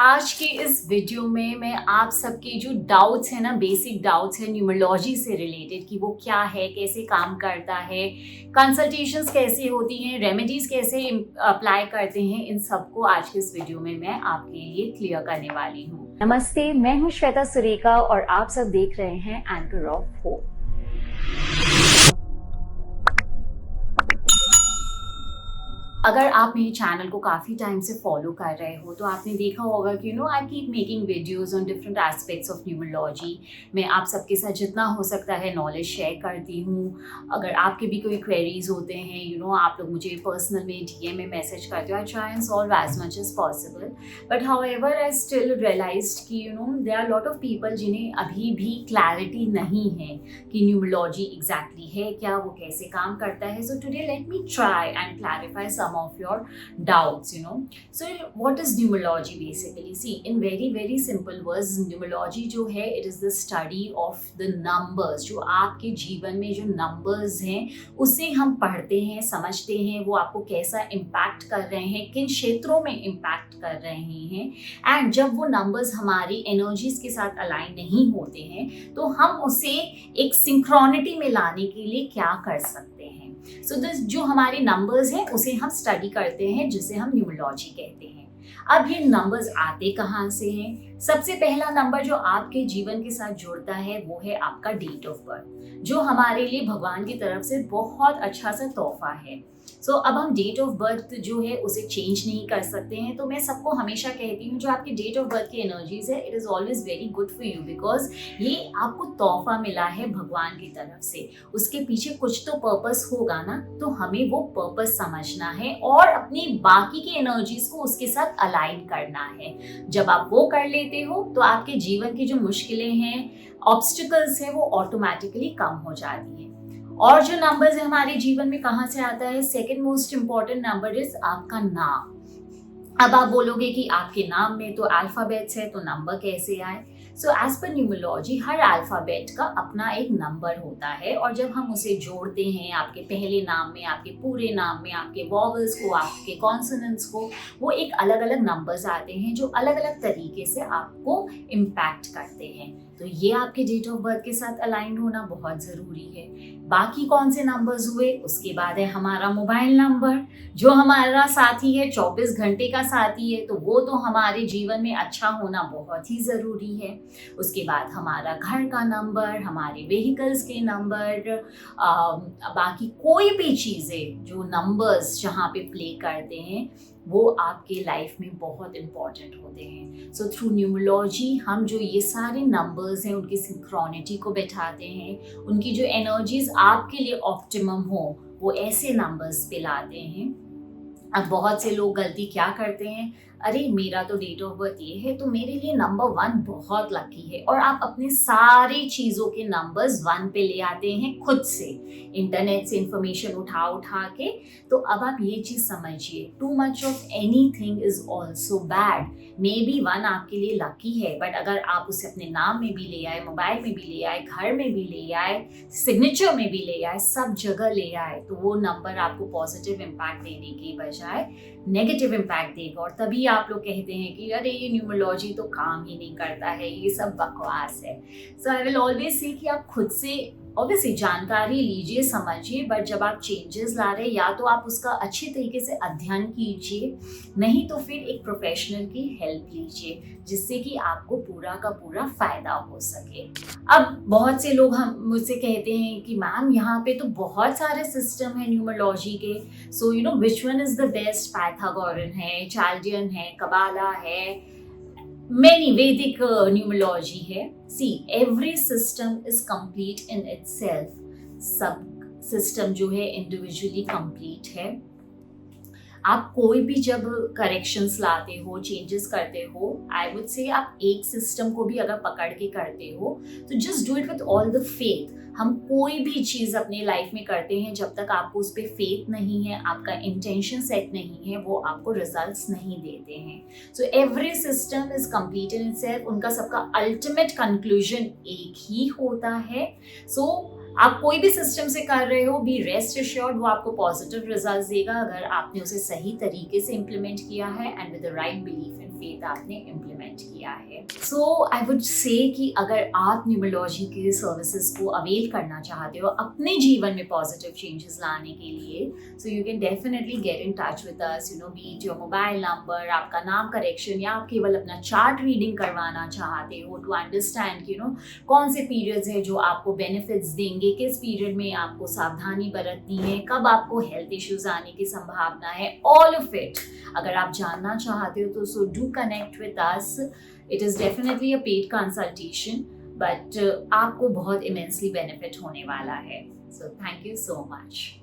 आज के इस वीडियो में मैं आप सबके जो डाउट्स हैं ना, बेसिक डाउट्स हैं न्यूमरोलॉजी से रिलेटेड कि वो क्या है, कैसे काम करता है, कंसल्टेशंस कैसे होती हैं, रेमेडीज कैसे अप्लाई करते हैं, इन सबको आज के इस वीडियो में मैं आपके लिए क्लियर करने वाली हूँ। नमस्ते, मैं हूँ श्वेता सुरेखा और आप सब देख रहे हैं एंकर ऑफ होप। अगर आप मेरे चैनल को काफ़ी टाइम से फॉलो कर रहे हो तो आपने देखा होगा कि I keep making videos on different aspects of numerology. मैं आप सबके साथ जितना हो सकता है नॉलेज शेयर करती हूँ। अगर आपके भी कोई क्वेरीज होते हैं आप लोग मुझे पर्सनल में डीएम में मैसेज करते हो। I try and solve as much as possible, but however I still realised कि there are lot of people जिन्हें अभी भी क्लैरिटी नहीं है कि न्यूमरोलॉजी एग्जैक्टली है क्या, वो कैसे काम करता है। So today let me try and clarify some of your doubts. So what is numerology basically? See, in very simple words, numerology जो है it is the study of the numbers. जो आपके जीवन में जो numbers हैं उसे हम पढ़ते हैं, समझते हैं, वो आपको कैसा impact कर रहे हैं, किन क्षेत्रों में impact कर रहे हैं, and जब वो numbers हमारी energies के साथ align नहीं होते हैं तो हम उसे एक synchronity में लाने के लिए क्या कर सकते हैं। सो जो हमारे नंबर्स हैं उसे हम स्टडी करते हैं, जिसे हम न्यूमरोलॉजी कहते हैं। अब ये नंबर्स आते कहाँ से हैं? सबसे पहला नंबर जो आपके जीवन के साथ जुड़ता है वो है आपका डेट ऑफ बर्थ, जो हमारे लिए भगवान की तरफ से बहुत अच्छा सा तोहफा है। सो अब हम डेट ऑफ बर्थ जो है उसे चेंज नहीं कर सकते हैं। तो मैं सबको हमेशा कहती हूँ जो आपकी डेट ऑफ बर्थ की एनर्जीज है it is always very good for you, because ये आपको तोहफा मिला है भगवान की तरफ से। उसके पीछे कुछ तो पर्पस होगा ना, तो हमें वो पर्पस समझना है और अपनी बाकी की एनर्जीज को उसके साथ अलाइन करना है। जब आप वो कर लेते हो तो आपके जीवन की जो मुश्किलें हैं, ऑब्स्टिकल्स हैं, वो ऑटोमेटिकली कम हो जाती है। और जो नंबर्स है हमारे जीवन में कहाँ से आता है? Second most important number is आपका नाम। अब आप बोलोगे कि आपके नाम में तो अल्फाबेट्स है तो नंबर कैसे आए? सो एज पर न्यूमरोलॉजी हर अल्फाबेट का अपना एक नंबर होता है और जब हम उसे जोड़ते हैं आपके पहले नाम में, आपके पूरे नाम में, आपके वॉवल्स को, आपके कॉन्सोनेंट्स को, वो एक अलग अलग नंबर्स आते हैं जो अलग अलग तरीके से आपको इम्पैक्ट करते हैं। तो ये आपके डेट ऑफ बर्थ के साथ अलाइन होना बहुत ज़रूरी है। बाकी कौन से नंबर्स हुए? उसके बाद है हमारा मोबाइल नंबर, जो हमारा साथी है, 24 घंटे का साथी है, तो वो तो हमारे जीवन में अच्छा होना बहुत ही ज़रूरी है। उसके बाद हमारा घर का नंबर, हमारे व्हीकल्स के नंबर, बाकी कोई भी चीज़ें जो नंबर्स जहाँ पे प्ले करते हैं वो आपके लाइफ में बहुत इम्पॉर्टेंट होते हैं। सो थ्रू न्यूमरोलॉजी हम जो ये सारे नंबर्स हैं उनकी सिंक्रोनिटी को बैठाते हैं, उनकी जो एनर्जीज आपके लिए ऑप्टिमम हो वो ऐसे नंबर्स पे लाते हैं। अब बहुत से लोग गलती क्या करते हैं, अरे मेरा तो डेट ऑफ बर्थ ये है तो मेरे लिए नंबर 1 बहुत लकी है, और आप अपने सारी चीज़ों के नंबर्स 1 पे ले आते हैं खुद से, इंटरनेट से इंफॉर्मेशन उठा के। तो अब आप ये चीज़ समझिए, too much of anything is also bad. May be 1 आपके लिए लकी है, बट अगर आप उसे अपने नाम में भी ले आए, मोबाइल में भी ले आए, घर में भी ले आए, सिग्नेचर में भी ले आए, सब जगह ले आए, तो वो नंबर आपको पॉजिटिव इम्पैक्ट देने की बजाय नेगेटिव इम्पैक्ट देगा। और तभी आप लोग कहते हैं कि अरे ये न्यूमरोलॉजी तो काम ही नहीं करता है, ये सब बकवास है। सो आई विल ऑलवेज से कि आप खुद से ऑब्वियसली जानकारी लीजिए, समझिए, बट जब आप चेंजेस ला रहे या तो आप उसका अच्छी तरीके से अध्ययन कीजिए, नहीं तो फिर एक प्रोफेशनल की हेल्प लीजिए जिससे कि आपको पूरा का पूरा फायदा हो सके। अब बहुत से लोग हम मुझसे कहते हैं कि मैम यहाँ पे तो बहुत सारे सिस्टम है न्यूमरोलॉजी के, so which one is the best? Pythagorean है, चाल्डियन है, कबाला है, many Vedic numerology है। See, every system is complete in itself. सब सिस्टम जो है इंडिविजुअली कंप्लीट है। आप कोई भी जब करेक्शंस लाते हो, चेंजेस करते हो, आई वुड से आप एक सिस्टम को भी अगर पकड़ के करते हो तो just do it with all the faith. हम कोई भी चीज़ अपने लाइफ में करते हैं जब तक आपको उस पर फेथ नहीं है, आपका इंटेंशन सेट नहीं है, वो आपको रिजल्ट्स नहीं देते हैं। So every system is complete in itself. उनका सबका अल्टीमेट कंक्लूजन एक ही होता है। सो आप कोई भी सिस्टम से कर रहे हो, बी रेस्ट एश्योर्ड वो आपको पॉजिटिव रिजल्ट देगा अगर आपने उसे सही तरीके से इम्प्लीमेंट किया है and with the right belief and faith आपने इम्प्लीमेंट किया है। सो आई वुड से कि अगर आप न्यूमरोलॉजी के सर्विसेज को अवेल करना चाहते हो अपने जीवन में पॉजिटिव चेंजेस लाने के लिए, so you can definitely get in touch with us, B it your mobile number, आपका नाम करेक्शन, या आप केवल अपना चार्ट रीडिंग करवाना चाहते हो टू अंडरस्टैंड कौन से पीरियड्स है जो आपको बेनिफिट्स देंगे, किस पीरियड में आपको सावधानी बरतनी है, कब आपको हेल्थ इश्यूज आने की संभावना है, ऑल ऑफ इट अगर आप जानना चाहते हो तो so do connect with us. It is definitely a paid consultation, but आपको बहुत इमेंसली बेनिफिट होने वाला है। So thank you so much.